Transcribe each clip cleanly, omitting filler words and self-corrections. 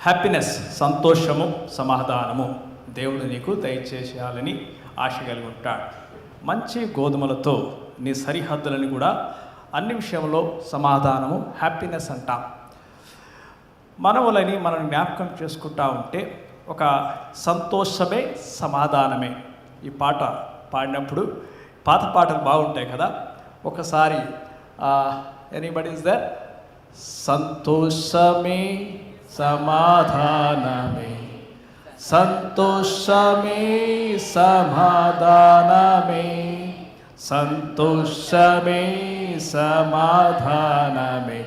Happiness, సంతోషము, సమాధానము దేవుడు నీకు దయచేసేయాలని ఆశ కలిగి ఉంటాడు. మంచి గోధుమలతో నీ సరిహద్దులని కూడా అన్ని విషయంలో సమాధానము, హ్యాపీనెస్ అంటాం. మనవులని మనం జ్ఞాపకం చేసుకుంటా ఉంటే ఒక సంతోషమే సమాధానమే. ఈ పాట పాడినప్పుడు పాత పాటలు బాగుంటాయి కదా. ఒకసారి ఎనీబడి ఇస్ దర్? సంతోషమే సమాధానమే, సంతోషమే సమాధానమే, సంతోషమే సమాధానమే,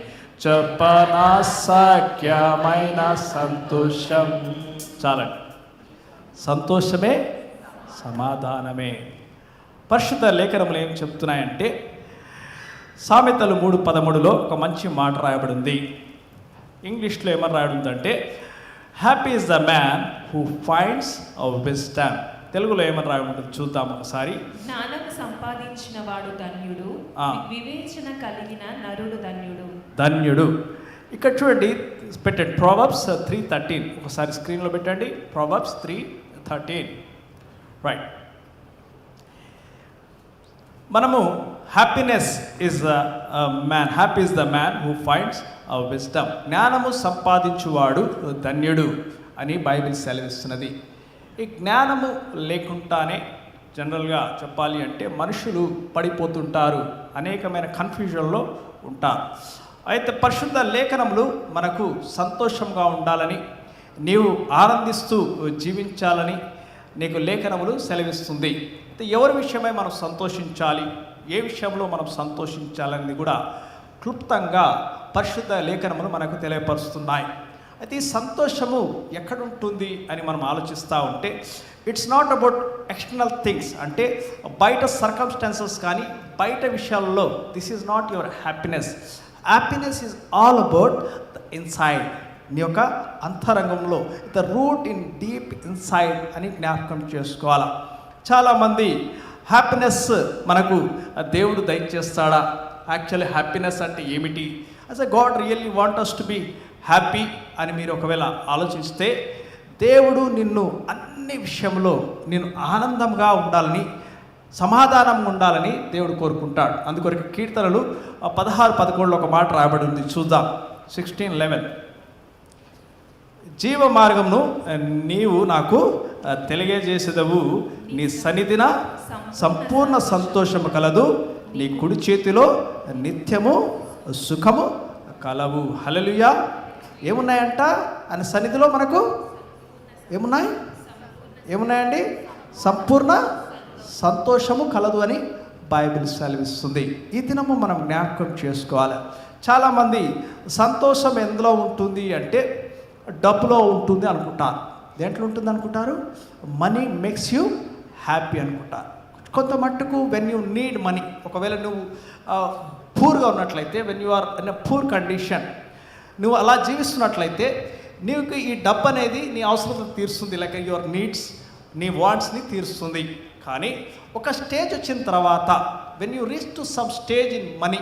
చెప్పనా సఖ్యమైన సంతోషం. చాలండి. సంతోషమే సమాధానమే. పరిశుద్ధ లేఖనములు ఏం చెప్తున్నాయంటే, సామెతలు 3:13లో ఒక మంచి మాట రాయబడింది. ఇంగ్లీష్లో ఏమని రాయబడిందంటే, happy is the man who finds a wisdom. తెలుగులో ఏమని రాయబడింది చూద్దాం ఒకసారి. జ్ఞానం సంపాదించిన వాడు ధన్యుడు, వివేచన కలిగిన నరుడు ధన్యుడు. ధన్యుడు. ఇక్కడ చూడండి, పెట్టండి ప్రోవర్బ్స్ 3:13 ఒకసారి స్క్రీన్లో పెట్టండి. ప్రోవర్బ్స్ 3:13. రైట్. మనము happiness is man, happy is the man who finds a wisdom. జ్ఞానము సంపాదించువాడు ధన్యుడు అని బైబిల్ సెలవిస్తున్నది. ఈ జ్ఞానము లేకుండానే జనరల్గా చెప్పాలి అంటే మనుషులు పడిపోతుంటారు, అనేకమైన కన్ఫ్యూజన్లో ఉంటారు. అయితే పరిశుద్ధ లేఖనములు మనకు సంతోషంగా ఉండాలని, నీవు ఆనందిస్తూ జీవించాలని నీకు లేఖనములు సెలవిస్తుంది. అయితే ఎవరి విషయమై మనం సంతోషించాలి, ఏ విషయంలో మనం సంతోషించాలని కూడా క్లుప్తంగా పరిశుద్ధ లేఖనములు మనకు తెలియపరుస్తున్నాయి. అయితే ఈ సంతోషము ఎక్కడుంటుంది అని మనం ఆలోచిస్తూ ఉంటే, it's not about external things, అంటే బయట సర్కమ్స్టాన్సెస్ కానీ బయట విషయాల్లో this is not your happiness. Happiness is all about the inside, నీ యొక్క అంతరంగంలో, the route in deep inside అని జ్ఞాపకం చేసుకోవాలి. చాలామంది హ్యాపీనెస్ మనకు దేవుడు దయచేస్తాడా, యాక్చువల్లీ హ్యాపీనెస్ అంటే ఏమిటి, as a god really want us to be happy అని మీరు ఒకవేళ ఆలోచిస్తే, దేవుడు నిన్ను అన్ని విషయంలో నేను ఆనందంగా ఉండాలని, సమాధానంగా ఉండాలని దేవుడు కోరుకుంటాడు. అందుకొరకు కీర్తనలు 16:11 ఒక మాట రాయబడి ఉంది, చూద్దాం. 16:11. జీవ మార్గమును నీవు నాకు తెలియజేసేదవు, నీ సన్నిధిన సంపూర్ణ సంతోషము కలదు, నీ కుడి చేతిలో నిత్యము సుఖము కలవు. హల్లెలూయా. ఏమున్నాయంట ఆయన సన్నిధిలో? మనకు ఏమున్నాయండి? సంపూర్ణ సంతోషము కలదు అని బైబిల్ సెలవిస్తుంది. ఈ దినము మనం జ్ఞాపకం చేసుకోవాలి. చాలామంది సంతోషం ఎందులో ఉంటుంది అంటే డబ్బులో ఉంటుంది అనుకుంటారు. దేంట్లో ఉంటుంది అనుకుంటారు? మనీ మేక్స్ యూ హ్యాపీ అనుకుంటారు. కొంత మట్టుకు వెన్ యూ నీడ్ మనీ, ఒకవేళ నువ్వు పూర్గా ఉన్నట్లయితే, when you are in a poor condition, నువ్వు అలా జీవిస్తున్నట్లయితే నీకు ఈ డబ్బు అనేది నీ అవసరాలను తీరుస్తుంది, లైక్ యువర్ నీడ్స్, నీ వాంట్స్ని తీరుస్తుంది. కానీ ఒక స్టేజ్ వచ్చిన తర్వాత, when you reach to some stage in money,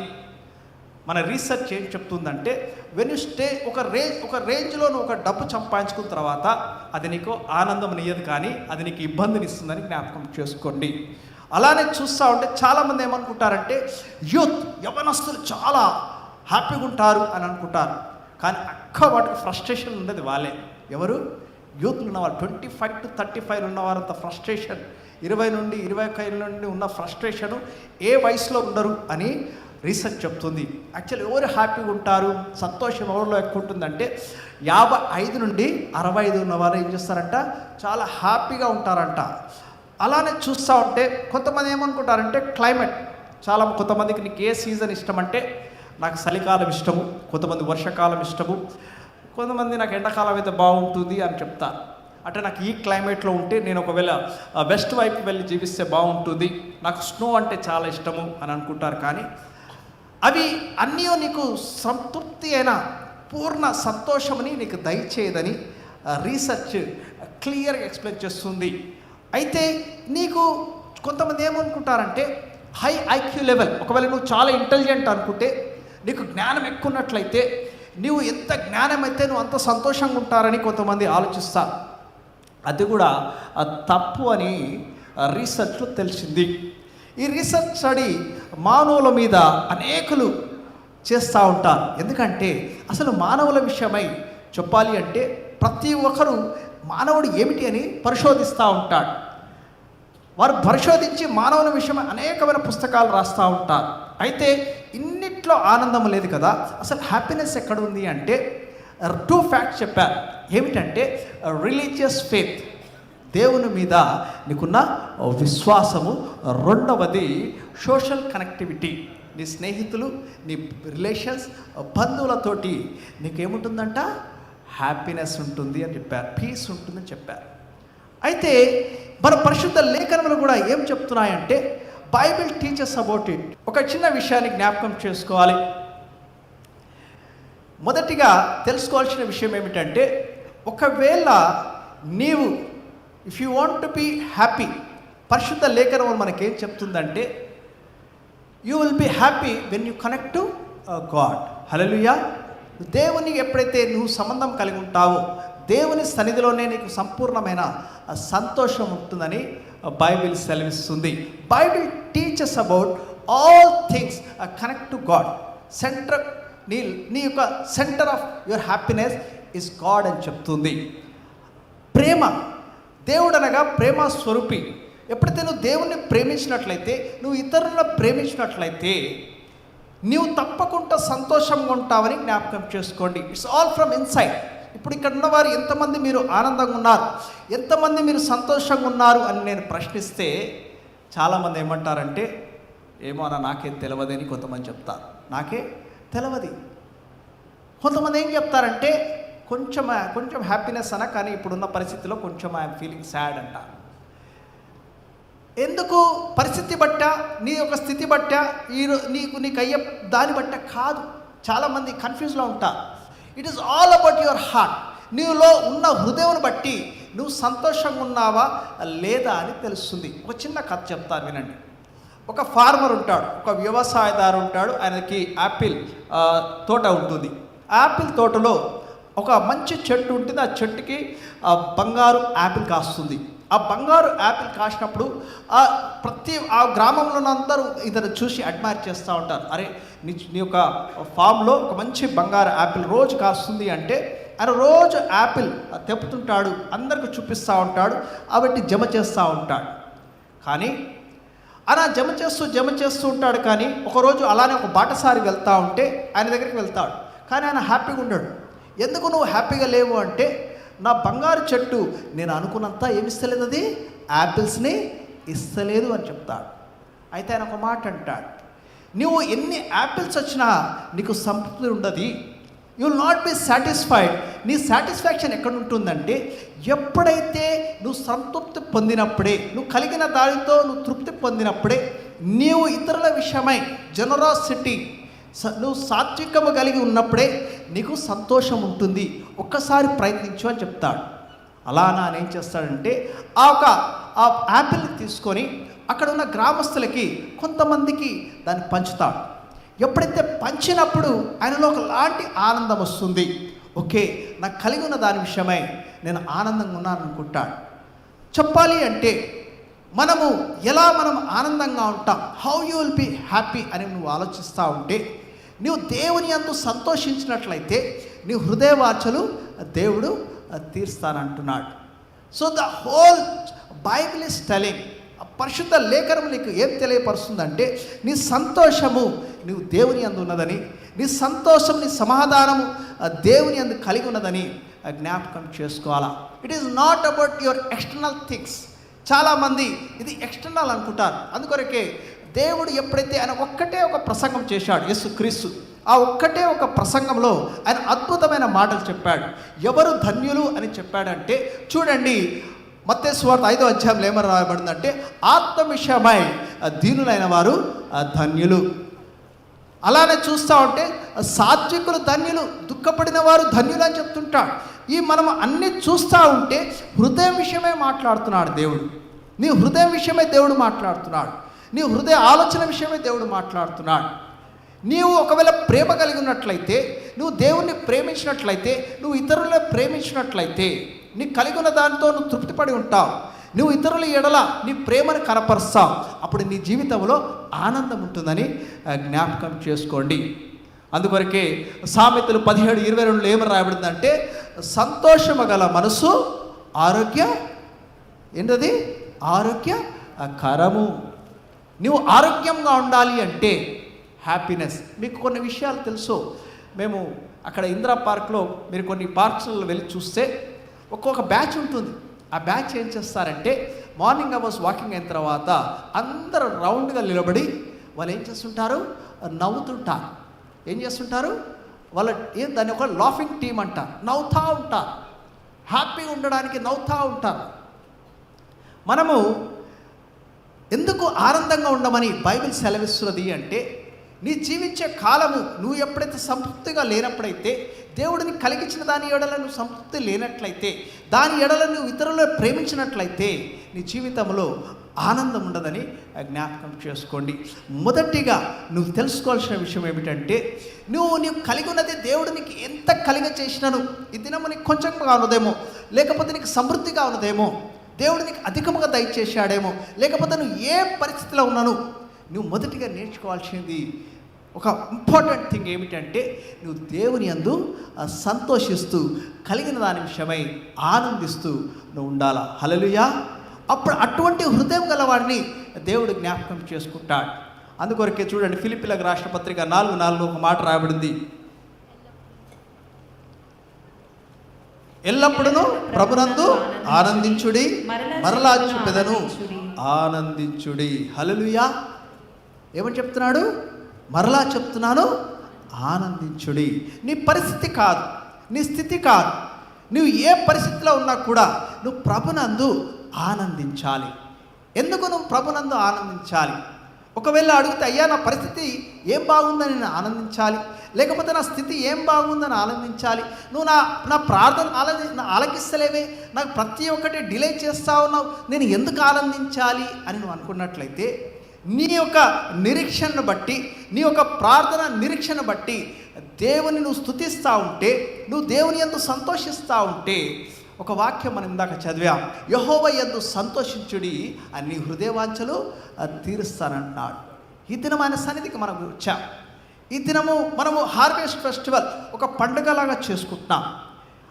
మన రీసెర్చ్ ఏం చెప్తుందంటే, వెన్ యూ ఒక రేంజ్లో నువ్వు ఒక డబ్బు సంపాదించుకున్న తర్వాత అది నీకు ఆనందం ఇయ్యదు, కానీ అది నీకు ఇబ్బందిని ఇస్తుందని జ్ఞాపకం చేసుకోండి. అలానే చూస్తూ ఉంటే చాలామంది ఏమనుకుంటారంటే, యవనస్తులు చాలా హ్యాపీగా ఉంటారు అని అనుకుంటారు. కానీ వాటికి ఫ్రస్ట్రేషన్ ఉండేది వాళ్ళే. ఎవరు? యూత్లు ఉన్నవారు. 25 to 35 ఉన్నవారంత ఫ్రస్ట్రేషన్, 20 నుండి 25 నుండి ఉన్న ఫ్రస్ట్రేషను ఏ వయసులో ఉండరు అని రీసెర్చ్ చెప్తుంది. యాక్చువల్లీ ఎవరు హ్యాపీగా ఉంటారు, సంతోషం ఎవరిలో ఎక్కువ ఉంటుందంటే 55 నుండి 65 ఉన్నవారు ఏం చేస్తారంట, చాలా హ్యాపీగా ఉంటారంట. అలానే చూస్తూ ఉంటే కొంతమంది ఏమనుకుంటారంటే క్లైమేట్, కొంతమందికి నీకు ఏ సీజన్ ఇష్టం అంటే, నాకు చలికాలం ఇష్టము, కొంతమంది వర్షాకాలం ఇష్టము, కొంతమంది నాకు ఎండాకాలం అయితే బాగుంటుంది అని చెప్తారు. అంటే నాకు ఈ క్లైమేట్లో ఉంటే నేను ఒకవేళ వెస్ట్ వైపు వెళ్ళి జీవిస్తే బాగుంటుంది, నాకు స్నో అంటే చాలా ఇష్టము అని అనుకుంటారు. కానీ అవి అన్నీ నీకు సంతృప్తి అయిన పూర్ణ సంతోషమని నీకు దయచేయదని రీసెర్చ్ క్లియర్గా ఎక్స్ప్లెయిన్ చేస్తుంది. అయితే నీకు కొంతమంది ఏమనుకుంటారంటే హై ఐక్యూ లెవెల్, ఒకవేళ నువ్వు చాలా ఇంటెలిజెంట్ అనుకుంటే, నీకు జ్ఞానం ఎక్కువ ఉన్నట్లయితే నీవు ఎంత జ్ఞానం అయితే నువ్వు అంత సంతోషంగా ఉంటారని కొంతమంది ఆలోచిస్తారు. అది కూడా తప్పు అని రీసెర్చ్లో తెలిసింది. ఈ రీసెర్చ్ స్టడీ మానవుల మీద అనేకులు చేస్తూ ఉంటారు. ఎందుకంటే అసలు మానవుల విషయమై చెప్పాలి అంటే ప్రతి ఒక్కరు మానవుడు ఏమిటి అని పరిశోధిస్తూ ఉంటాడు. వారు పరిశోధించి మానవుల విషయమై అనేకమైన పుస్తకాలు రాస్తూ ఉంటారు. అయితే ఇన్నిట్లో ఆనందం లేదు కదా, అసలు హ్యాపీనెస్ ఎక్కడ ఉంది అంటే 2 ఫ్యాక్ట్స్ చెప్పారు. ఏమిటంటే రిలీజియస్ ఫెయిత్, దేవుని మీద నీకున్న విశ్వాసము. రెండవది సోషల్ కనెక్టివిటీ, నీ స్నేహితులు, నీ రిలేషన్స్, బంధువులతోటి నీకేముంటుందంట, హ్యాపీనెస్ ఉంటుంది అని చెప్పారు, పీస్ ఉంటుందని చెప్పారు. అయితే మన పరిశుద్ధ లేఖనములు కూడా ఏం చెప్తున్నాయంటే బైబిల్ టీచర్స్ అబౌట్ ఇట్. ఒక చిన్న విషయాన్ని జ్ఞాపకం చేసుకోవాలి. మొదటిగా తెలుసుకోవాల్సిన విషయం ఏమిటంటే, ఒకవేళ నీవు if you want to be happy, పరిశుద్ధ లేఖనం మనకేం చెప్తుందంటే you will be happy when you connect to God. Hallelujah. దేవుని ఎప్పుడైతే నువ్వు సంబంధం కలిగి ఉంటావో దేవుని సన్నిధిలోనే నీకు సంపూర్ణమైన సంతోషం ఉంటుందని బైబిల్ సెలవిస్తుంది. Bible teachers about all things connect to God. Centre, నీ యొక్క centre of your happiness is God అని చెప్తుంది. ప్రేమ, దేవుడు అనగా ప్రేమ స్వరూపి. ఎప్పుడైతే నువ్వు దేవుణ్ణి ప్రేమించినట్లయితే, నువ్వు ఇతరులను ప్రేమించినట్లయితే నీవు తప్పకుండా సంతోషంగా ఉంటావని జ్ఞాపకం చేసుకోండి. It's all from inside. ఇప్పుడు ఇక్కడ ఉన్నవారు ఎంతమంది మీరు ఆనందంగా ఉన్నారు, ఎంతమంది మీరు సంతోషంగా ఉన్నారు అని నేను ప్రశ్నిస్తే చాలామంది ఏమంటారంటే, ఏమో అన్న నాకేం తెలియదని కొంతమంది చెప్తారు, నాకే తెలియదు. కొంతమంది ఏం చెప్తారంటే కొంచెం హ్యాపీనెస్ అన, కానీ ఇప్పుడున్న పరిస్థితిలో కొంచెం ఐఎమ్ ఫీలింగ్ సాడ్ అంట. ఎందుకు? పరిస్థితి బట్ట, నీ యొక్క స్థితి బట్ట, నీకు అయ్యే దాన్ని బట్ట కాదు. చాలామంది కన్ఫ్యూజ్లో ఉంటారు. It is all about your heart. నీలో ఉన్న హృదయం బట్టి నువ్వు సంతోషంగా ఉన్నావా లేదా అని తెలుస్తుంది. ఒక చిన్న కథ చెప్తాను వినండి. ఒక ఫార్మర్ ఉంటాడు, ఒక వ్యవసాయదారు ఉంటాడు. ఆయనకి యాపిల్ తోట ఉంటుంది. యాపిల్ తోటలో ఒక మంచి చెట్టు ఉంటుంది. ఆ చెట్టుకి బంగారు యాపిల్ కాస్తుంది. ఆ బంగారు యాపిల్ కాసినప్పుడు ఆ గ్రామంలో అందరూ ఇతను చూసి అడ్మైర్ చేస్తూ ఉంటారు. అరే నీ యొక్క ఫామ్లో ఒక మంచి బంగారు యాపిల్ రోజు కాస్తుంది అంటే ఆయన రోజు యాపిల్ తెప్పుతుంటాడు, అందరికి చూపిస్తూ ఉంటాడు, కాబట్టి జమ చేస్తూ ఉంటాడు. కానీ అలా జమ చేస్తూ ఉంటాడు. కానీ ఒకరోజు అలానే ఒక బాటసారి వెళ్తూ ఉంటే ఆయన దగ్గరికి వెళ్తాడు. కానీ ఆయన హ్యాపీగా ఉండడు. ఎందుకు నువ్వు హ్యాపీగా లేవు అంటే, నా బంగారు చెట్టు నేను అనుకున్నంత ఏమిస్తలేదు, అది యాపిల్స్ని ఇస్తలేదు అని చెప్తాడు. అయితే ఆయన ఒక మాట అంటాడు, నువ్వు ఎన్ని యాపిల్స్ వచ్చినా నీకు సంతృప్తి ఉండదు. You will not be satisfied. నీ సాటిస్ఫాక్షన్ ఎక్కడ ఉంటుందంటే, ఎప్పుడైతే నువ్వు సంతృప్తి పొందినప్పుడే, నువ్వు కలిగిన దానితో నువ్వు తృప్తి పొందినప్పుడే, నీవు ఇతరుల విషయమై జనరాసిటీ, నువ్వు సాత్వికము కలిగి ఉన్నప్పుడే నీకు సంతోషం ఉంటుంది. ఒక్కసారి ప్రయత్నించు అని చెప్తాడు. అలానా అని ఏం చేస్తాడంటే, ఆ యాపిల్ని తీసుకొని అక్కడ ఉన్న గ్రామస్తులకి కొంతమందికి దాన్ని పంచుతాడు. ఎప్పుడైతే పంచినప్పుడు ఆయనలో ఒకలాంటి ఆనందం వస్తుంది. ఓకే, నాకు కలిగి ఉన్న దాని విషయమై నేను ఆనందంగా ఉన్నాను అనుకుంటాడు. చెప్పాలి అంటే మనం ఆనందంగా ఉంటాం, how you will be happy అని నువ్వు ఆలోచిస్తూ ఉంటే, నువ్వు దేవుని యందు సంతోషించినట్లయితే నీ హృదయవాంఛలు దేవుడు తీర్స్తానంటున్నాడు. So the whole Bible is telling, పరిశుద్ధ లేఖనం నీకు ఏం తెలియపరుస్తుందంటే, నీ సంతోషము నువ్వు దేవుని యందు ఉన్నదని, నీ సంతోషం, నీ సమాధానము దేవుని యందు కలిగి ఉన్నదని జ్ఞాపకం చేసుకోవాలా. It is not about your external things. చాలామంది ఇది ఎక్స్టర్నల్ అనుకుంటారు. అందుకొరకే దేవుడు ఎప్పుడైతే ఆయన ఒక్కటే ఒక ప్రసంగం చేశాడు, యేసుక్రీస్తు, ఆ ఒక్కటే ఒక ప్రసంగంలో ఆయన అద్భుతమైన మాటలు చెప్పాడు. ఎవరు ధన్యులు అని చెప్పాడంటే, చూడండి మత్తయి సువార్త 5వ అధ్యాయంలో ఏమని రాయబడిందంటే, ఆత్మ విషయమై దీనులైన వారు ధన్యులు. అలానే చూస్తూ ఉంటే సాత్వికులు ధన్యులు, దుఃఖపడిన వారు ధన్యులు అని చెప్తుంటాడు. మనం అన్నీ చూస్తూ ఉంటే హృదయం విషయమే మాట్లాడుతున్నాడు దేవుడు. నీ హృదయం విషయమే దేవుడు మాట్లాడుతున్నాడు. నీ హృదయ ఆలోచన విషయమే దేవుడు మాట్లాడుతున్నాడు. నీవు ఒకవేళ ప్రేమ కలిగి ఉన్నట్లయితే, నువ్వు దేవుణ్ణి ప్రేమించినట్లయితే, నువ్వు ఇతరులను ప్రేమించినట్లయితే, నీకు కలిగి ఉన్న దానితో నువ్వు తృప్తిపడి ఉంటావు. నువ్వు ఇతరుల ఎడల నీ ప్రేమను కనపరుస్తావు. అప్పుడు నీ జీవితంలో ఆనందం ఉంటుందని జ్ఞాపకం చేసుకోండి. అందుకొరకే సామెతలు 17:22 ఏమని రాయబడిందంటే, సంతోషము గల మనసు ఆరోగ్యకరము. నువ్వు ఆరోగ్యంగా ఉండాలి అంటే హ్యాపీనెస్. మీకు కొన్ని విషయాలు తెలుసు. మేము అక్కడ ఇందిరా పార్క్లో మీరు కొన్ని పార్క్స్లో వెళ్ళి చూస్తే ఒక్కొక్క బ్యాచ్ ఉంటుంది. ఆ బ్యాచ్ ఏం చేస్తారంటే, మార్నింగ్ అవర్స్ వాకింగ్ అయిన తర్వాత అందరూ రౌండ్గా నిలబడి వాళ్ళు ఏం చేస్తుంటారు, నవ్వుతుంటారు. ఏం చేస్తుంటారు వాళ్ళు, దాన్ని ఒక లాఫింగ్ టీమ్ అంటారు. నవ్వుతూ ఉంటారు, హ్యాపీగా ఉండడానికి నవ్వుతూ ఉంటారు. మనము ఎందుకు ఆనందంగా ఉండమని బైబిల్ సెలవిస్తున్నది అంటే, నీ జీవించే కాలము నువ్వు ఎప్పుడైతే సంతృప్తిగా లేనప్పుడైతే, దేవుడిని కలిగించిన దాని ఎడల నువ్వు సంతృప్తి లేనట్లయితే, దాని ఎడల నువ్వు ఇతరులను ప్రేమించినట్లయితే నీ జీవితంలో ఆనందం ఉండదని జ్ఞాపకం చేసుకోండి. మొదటిగా నువ్వు తెలుసుకోవాల్సిన విషయం ఏమిటంటే, నువ్వు కలిగి ఉన్నది దేవుడు నీకు ఎంత కలిగ చేసినాను, ఈ దినము నీకు కొంచెంగా ఉన్నదేమో, లేకపోతే నీకు సమృద్ధిగా ఉన్నదేమో, దేవుడు నీకు అధికముగా దయచేశాడేమో, లేకపోతే నువ్వు ఏ పరిస్థితిలో ఉన్నాను, నువ్వు మొదటిగా నేర్చుకోవాల్సింది ఒక ఇంపార్టెంట్ థింగ్ ఏమిటంటే, నువ్వు దేవుని యందు సంతోషిస్తూ కలిగిన దాని విషయమై ఆనందిస్తూ నువ్వు ఉండాలా. హల్లెలూయా. అప్పుడు అటువంటి హృదయం గలవాడిని దేవుడు జ్ఞాపకం చేసుకుంటాడు. అందుకొరకే చూడండి, ఫిలిప్పీలకు రాసిన పత్రిక 4:4 ఒక మాట రాయబడింది, ఎల్లప్పుడూ ప్రభునందు ఆనందించుడి, మరలా చెప్పెదను ఆనందించుడి. హల్లెలూయా. ఏమని చెప్తున్నాడు? మరలా చెప్తున్నాను, ఆనందించుడి. నీ పరిస్థితి కాదు, నీ స్థితి కాదు, నువ్వు ఏ పరిస్థితిలో ఉన్నా కూడా నువ్వు ప్రభునందు ఆనందించాలి. ఎందుకు నువ్వు ప్రభునందు ఆనందించాలి? ఒకవేళ అడిగితే, అయ్యా నా పరిస్థితి ఏం బాగుందని నేను ఆనందించాలి, లేకపోతే నా స్థితి ఏం బాగుందని ఆనందించాలి, నువ్వు నా ప్రార్థన ఆలకిస్తలేవే, నాకు ప్రతి ఒక్కటి డిలే చేస్తా ఉన్నావు, నేను ఎందుకు ఆనందించాలి అని నువ్వు అనుకున్నట్లయితే, నీ యొక్క నిరీక్షణను బట్టి, నీ యొక్క ప్రార్థన నిరీక్షణ బట్టి దేవుని నువ్వు స్తుతిస్తూ ఉంటే, నువ్వు దేవుని యందు సంతోషిస్తూ ఉంటే, ఒక వాక్యం మనం ఇందాక చదివాం, యెహోవా యందు సంతోషించుడి అని నీ హృదయవాంఛలు తీరుస్తానంటున్నాడు. ఈ దినం ఆయన సన్నిధికి మనం వచ్చాం. ఈ దినము మనము హార్వెస్ట్ ఫెస్టివల్ ఒక పండుగలాగా చేసుకుంటున్నాం.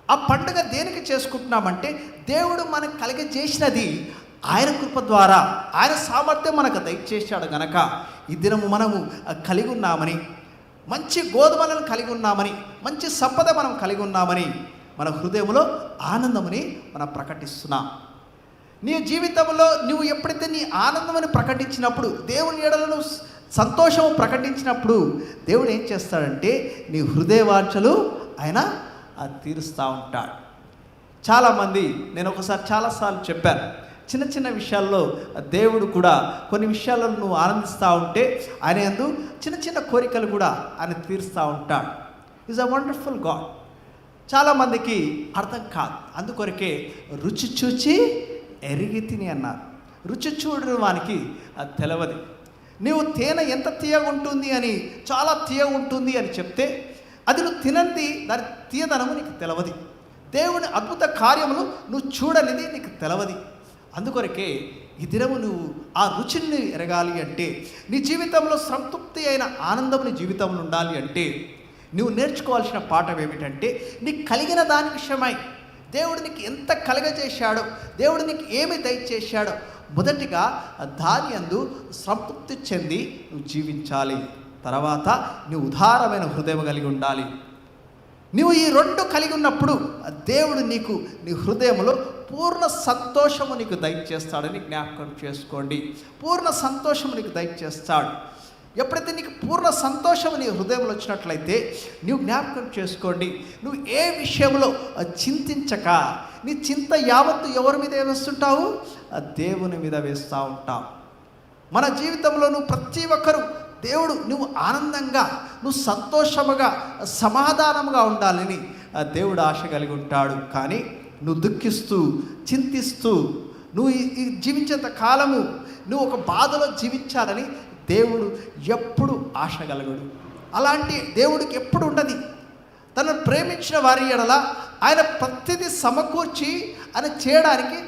ఆ పండుగ దేనికి చేసుకుంటున్నామంటే, దేవుడు మనకు కలిగజేసినది ఆయన కృప ద్వారా, ఆయన సామర్థ్యం మనకు దయచేశాడు గనక ఈ దినము మనము కలిగి ఉన్నామని, మంచి గోధుమలను కలిగి ఉన్నామని, మంచి సంపద మనం కలిగి ఉన్నామని మన హృదయంలో ఆనందముని మనం ప్రకటిస్తున్నాం. నీ జీవితంలో నువ్వు ఎప్పుడైతే నీ ఆనందమని ప్రకటించినప్పుడు, దేవుని ఎడలను సంతోషము ప్రకటించినప్పుడు, దేవుడు ఏం చేస్తాడంటే నీ హృదయవాంఛలు ఆయన తీరుస్తూ ఉంటాడు. చాలామంది, నేను ఒకసారి చాలాసార్లు చెప్పాను, చిన్న చిన్న విషయాల్లో దేవుడు కూడా కొన్ని విషయాల్లో నువ్వు ఆనందిస్తూ ఉంటే ఆయన యందు చిన్న చిన్న కోరికలు కూడా ఆయన తీరుస్తూ ఉంటాడు. Is a wonderful God. చాలామందికి అర్థం కాదు. అందుకొరకే రుచి చూచి ఎరిగి తిని అన్నారు. రుచి చూడని వానికి అది తెలవదు. నీవు తేనె ఎంత తీయగా ఉంటుంది అని, చాలా తీయగా ఉంటుంది అని చెప్తే, అది నువ్వు తినంది దాని తీయదనము నీకు తెలవదు. దేవుని అద్భుత కార్యములు నువ్వు చూడనిది నీకు తెలవదు. అందుకొరకే ఈ దినము నువ్వు ఆ రుచిని ఎరగాలి అంటే, నీ జీవితంలో సంతృప్తి అయిన ఆనందం నీ జీవితంలో ఉండాలి అంటే, నువ్వు నేర్చుకోవాల్సిన పాఠం ఏమిటంటే, నీకు కలిగిన దాని విషయమై దేవుడు నీకు ఎంత కలగజేశాడో, దేవుడు నీకు ఏమి దయచేశాడో, మొదటిగా దాని యందు సంతృప్తి చెంది నువ్వు జీవించాలి. తర్వాత నువ్వు ఉదారమైన హృదయం కలిగి ఉండాలి. నువ్వు ఈ రెండు కలిగి ఉన్నప్పుడు దేవుడు నీకు నీ హృదయంలో పూర్ణ సంతోషము నీకు దయచేస్తాడని జ్ఞాపకం చేసుకోండి. పూర్ణ సంతోషము నీకు దయచేస్తాడు. ఎప్పుడైతే నీకు పూర్ణ సంతోషం నీ హృదయంలో వచ్చినట్లయితే, నువ్వు జ్ఞాపకం చేసుకోండి, నువ్వు ఏ విషయంలో చింతించక, నీ చింత యావత్తు ఎవరి మీద వేస్తుంటావు? దేవుని మీద వేస్తూ ఉంటావు. మన జీవితంలో నువ్వు ప్రతి ఒక్కరు దేవుడు నువ్వు ఆనందంగా, నువ్వు సంతోషముగా, సమాధానముగా ఉండాలని దేవుడు ఆశ కలిగి ఉంటాడు. కానీ నువ్వు దుఃఖిస్తూ, చింతిస్తూ, నువ్వు ఈ జీవించేంత కాలము నువ్వు ఒక బాధలో జీవించాలని దేవుడు ఎప్పుడు ఆశ కలగడు. అలాంటి దేవుడికి ఎప్పుడు ఉండదు. తనను ప్రేమించిన వారి ఎడల ఆయన ప్రతిదీ సమకూర్చి ఆయన చేయడానికి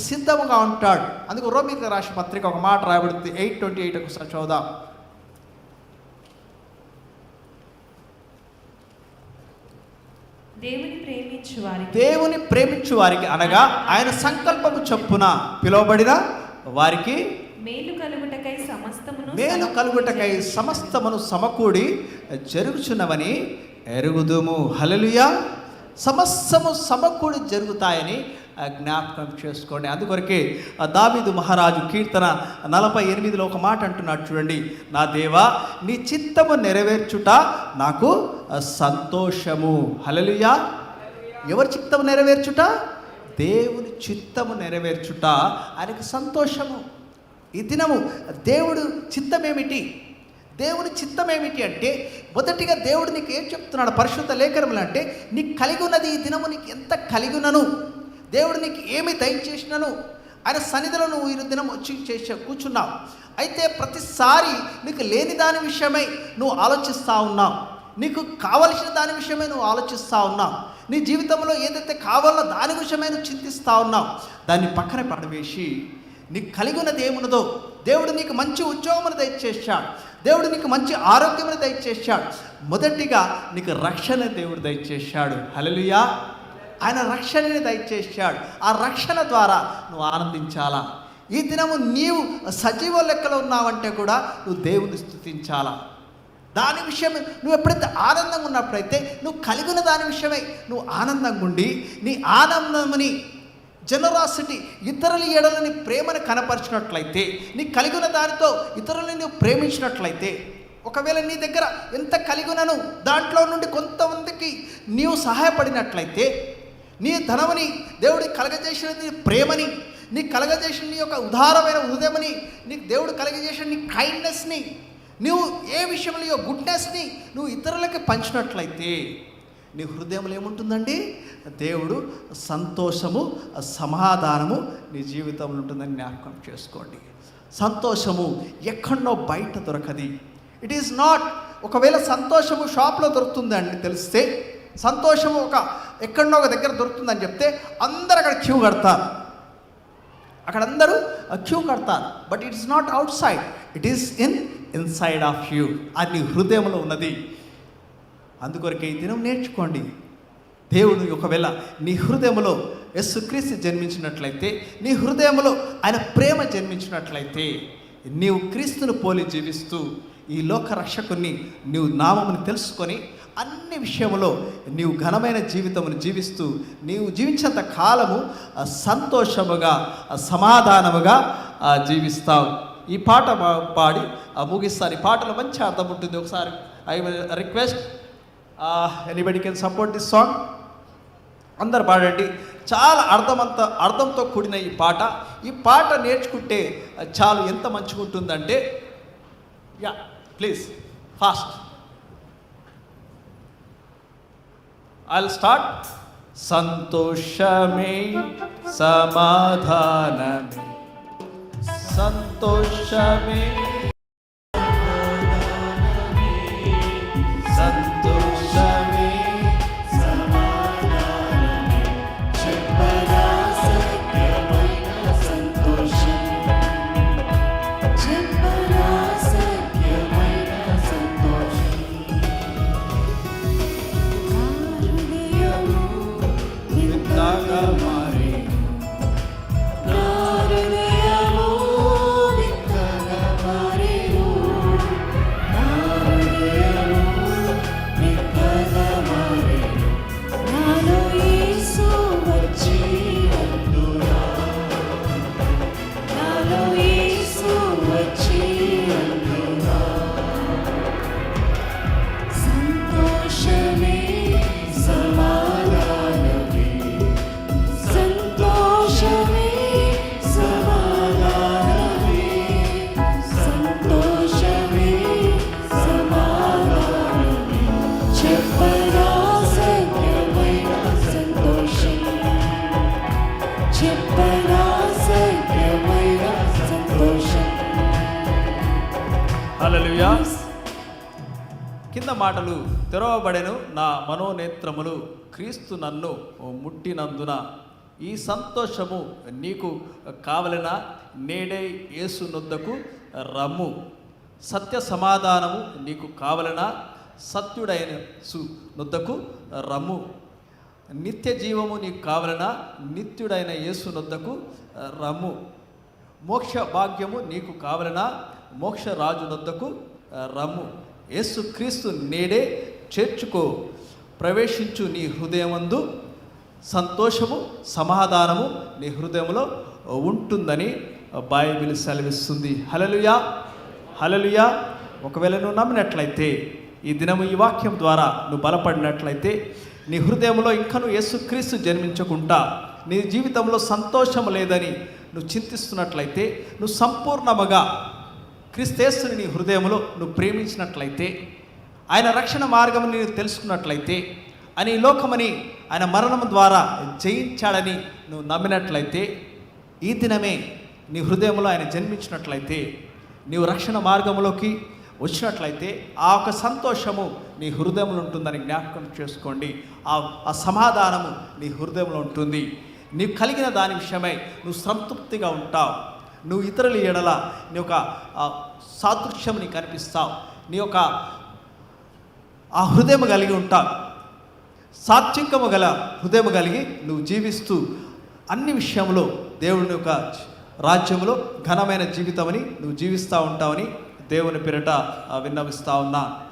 సిద్ధంగా ఉంటాడు. అందుకు రోమీయులకు రాసిన పత్రిక ఒక మాట రాయబడుతుంది, 8:28 ఒకసారి చూద్దాం. దేవుని ప్రేమించు వారికి అనగా ఆయన సంకల్పము చొప్పున పిలువబడిన వారికి మేలు కలుగుటకై సమస్తమును సమకూడి జరుగుచున్నవని ఎరుగుదుము. హల్లెలూయా. సమస్తము సమకూడి జరుగుతాయని జ్ఞాపకం చేసుకోండి. అందుకొరకే దావీదు మహారాజు కీర్తన 48లో ఒక మాట అంటున్నాడు చూడండి, నా దేవా నీ చిత్తము నెరవేర్చుట నాకు సంతోషము. హల్లెలూయా. ఎవరి చిత్తము నెరవేర్చుట? దేవుని చిత్తము నెరవేర్చుట ఆయనకు సంతోషము. ఈ దినము దేవుడు చిత్తమేమిటి? దేవుని చిత్తం ఏమిటి అంటే, మొదటిగా దేవుడు నీకు ఏం చెప్తున్నాడు పరిశుద్ధ లేఖనములు అంటే, నీకు కలిగి ఉన్నది ఈ దినము నీకు ఎంత కలిగి ఉన్నను, దేవుడు నీకు ఏమి దయచేసినను, ఆయన సన్నిధిలో నువ్వు ఈ దినం వచ్చి కూర్చున్నావు. అయితే ప్రతిసారి నీకు లేని దాని విషయమై నువ్వు ఆలోచిస్తూ ఉన్నావు, నీకు కావలసిన దాని విషయమై నువ్వు ఆలోచిస్తూ ఉన్నావు, నీ జీవితంలో ఏదైతే కావాలో దాని విషయమై నువ్వు చింతిస్తూ ఉన్నావు. దాన్ని పక్కన పడవేసి నీకు కలిగి ఉన్నది ఏమున్నదో, దేవుడు నీకు మంచి ఉద్యోగమును దయచేశాడు, దేవుడు నీకు మంచి ఆరోగ్యమును దయచేశాడు, మొదటిగా నీకు రక్షణ దేవుడు దయచేశాడు. హల్లెలూయా. ఆయన రక్షణని దయచేశాడు. ఆ రక్షణ ద్వారా నువ్వు ఆనందించాలా. ఈ దినము నీవు సజీవ లెక్కలో ఉన్నావంటే కూడా నువ్వు దేవుని స్తుతించాలా. దాని విషయమే నువ్వు ఎప్పుడైతే ఆనందంగా ఉన్నప్పుడైతే నువ్వు కలిగిన దాని విషయమై నువ్వు ఆనందంగా ఉండి నీ ఆనందముని జనరాసిటీ ఇతరుల ఎడలని ప్రేమను కనపరిచినట్లయితే, నీ కలిగిన దానితో ఇతరులని నువ్వు ప్రేమించినట్లయితే, ఒకవేళ నీ దగ్గర ఎంత కలిగినను దాంట్లో నుండి కొంతమందికి నీవు సహాయపడినట్లయితే, నీ ధనముని దేవుడి కలగజేసిన నీ ప్రేమని, నీ కలగజేసిన నీ యొక్క ఉదారమైన హృదయమని, నీకు దేవుడు కలగజేసిన నీ కైండ్నెస్ని, నువ్వు ఏ విషయంలో నీ గుడ్నెస్ని నువ్వు ఇతరులకి పంచినట్లయితే నీ హృదయంలో ఏముంటుందండి? దేవుడు సంతోషము సమాధానము నీ జీవితంలో ఉంటుందని జ్ఞాపకం చేసుకోండి. సంతోషము ఎక్కడో బయట దొరకది. ఇట్ ఈస్ నాట్, ఒకవేళ సంతోషము షాప్లో దొరుకుతుందని తెలిస్తే, సంతోషము ఎక్కడో ఒక దగ్గర దొరుకుతుందని చెప్తే అందరు అక్కడ క్యూ కడతారు, అక్కడ అందరూ క్యూ కడతారు. But it is not out side, it is inside of you. అది నీ హృదయంలో ఉన్నది. అందుకొరకే ఈ దినం నేర్చుకోండి. దేవుడు ఒకవేళ నీ హృదయంలో యేసుక్రీస్తు జన్మించినట్లయితే, నీ హృదయంలో ఆయన ప్రేమ జన్మించినట్లయితే, నీవు క్రీస్తును పోలి జీవిస్తూ ఈ లోక రక్షకుని నీవు నామముని తెలుసుకొని అన్ని విషయంలో నీవు ఘనమైన జీవితమును జీవిస్తూ నీవు జీవించేంత కాలము సంతోషముగా సమాధానముగా జీవిస్తావు. ఈ పాట పాడి ముగిస్తాను. ఈ పాటలో మంచి అర్థం ఉంటుంది. ఒకసారి I will request anybody can support this song. అందరు పాడండి. చాలా అర్థంతో కూడిన ఈ పాట నేర్చుకుంటే చాలు ఎంత మంచిగా ఉంటుందంటే, yeah please fast I will start. సంతోషమే సమాధానమే, సంతోషమే సంతోషమే సమాధానమే, చెప్పరా సత్యమైన సంతోషం, చెప్పరా సత్యమైన సంతోషం. హృదయము వింతగా మారే, హృదయము వింతగా మారే, నాలో యేసు వచ్చి అందురా, నాలో యేసు వచ్చి అందురా. సంతోషమే సమాధానమే, సంతోషమే సమాధానమే, సంతోషమే సమాధానమే, చెప్పరా సత్యమైన సంతోషం, చెప్పరా సత్యమైన సంతోషం. హల్లెలూయా. కింద మాటలు, తెరవబడెను నా మనోనేత్రములు, క్రీస్తు నన్ను ముట్టినందున ఈ సంతోషము నీకు కావలెనా, నేడే యేసు నొద్దకు రమ్ము. సత్య సమాధానము నీకు కావలెనా, సత్యుడైన నొద్దకు రమ్ము. నిత్య జీవము నీకు కావలెనా, నిత్యుడైన యేసు నొద్దకు రమ్ము. మోక్ష భాగ్యము నీకు కావలెనా, మోక్ష రాజు నొద్దకు రమ్ము. యేసు క్రీస్తు నేడే చేర్చుకో, ప్రవేశించు నీ హృదయమందు, సంతోషము సమాధానము నీ హృదయంలో ఉంటుందని బైబిల్ సెలవిస్తుంది. హల్లెలూయా, హల్లెలూయా. ఒకవేళ నువ్వు నమ్మినట్లయితే, ఈ దినము ఈ వాక్యం ద్వారా నువ్వు బలపడినట్లయితే, నీ హృదయంలో ఇంకా నువ్వు యేసుక్రీస్తు జన్మించకుండా నీ జీవితంలో సంతోషం లేదని నువ్వు చింతిస్తున్నట్లయితే, నువ్వు సంపూర్ణముగా క్రీస్తుని నీ హృదయంలో నువ్వు ప్రేమించినట్లయితే, ఆయన రక్షణ మార్గం నేను తెలుసుకున్నట్లయితే, అని లోకమని ఆయన మరణం ద్వారా జయించాడని నువ్వు నమ్మినట్లయితే, ఈ దినమే నీ హృదయంలో ఆయన జన్మించినట్లయితే, నీవు రక్షణ మార్గంలోకి వచ్చినట్లయితే, ఆ ఒక సంతోషము నీ హృదయంలో ఉంటుందని జ్ఞాపకం చేసుకోండి. ఆ సమాధానము నీ హృదయంలో ఉంటుంది. నీవు కలిగిన దాని విషయమై నువ్వు సంతృప్తిగా ఉంటావు. నువ్వు ఇతరుల ఎడల నీ యొక్క సాదృశ్యం నీకు కనిపిస్తావు. నీ యొక్క ఆ హృదయం కలిగి ఉంటావు. సాత్వికము గల హృదయం కలిగి నువ్వు జీవిస్తూ అన్ని విషయంలో దేవుని యొక్క రాజ్యంలో ఘనమైన జీవితమని నువ్వు జీవిస్తూ ఉంటావని దేవుని పేరిట విన్నవిస్తా ఉన్నా.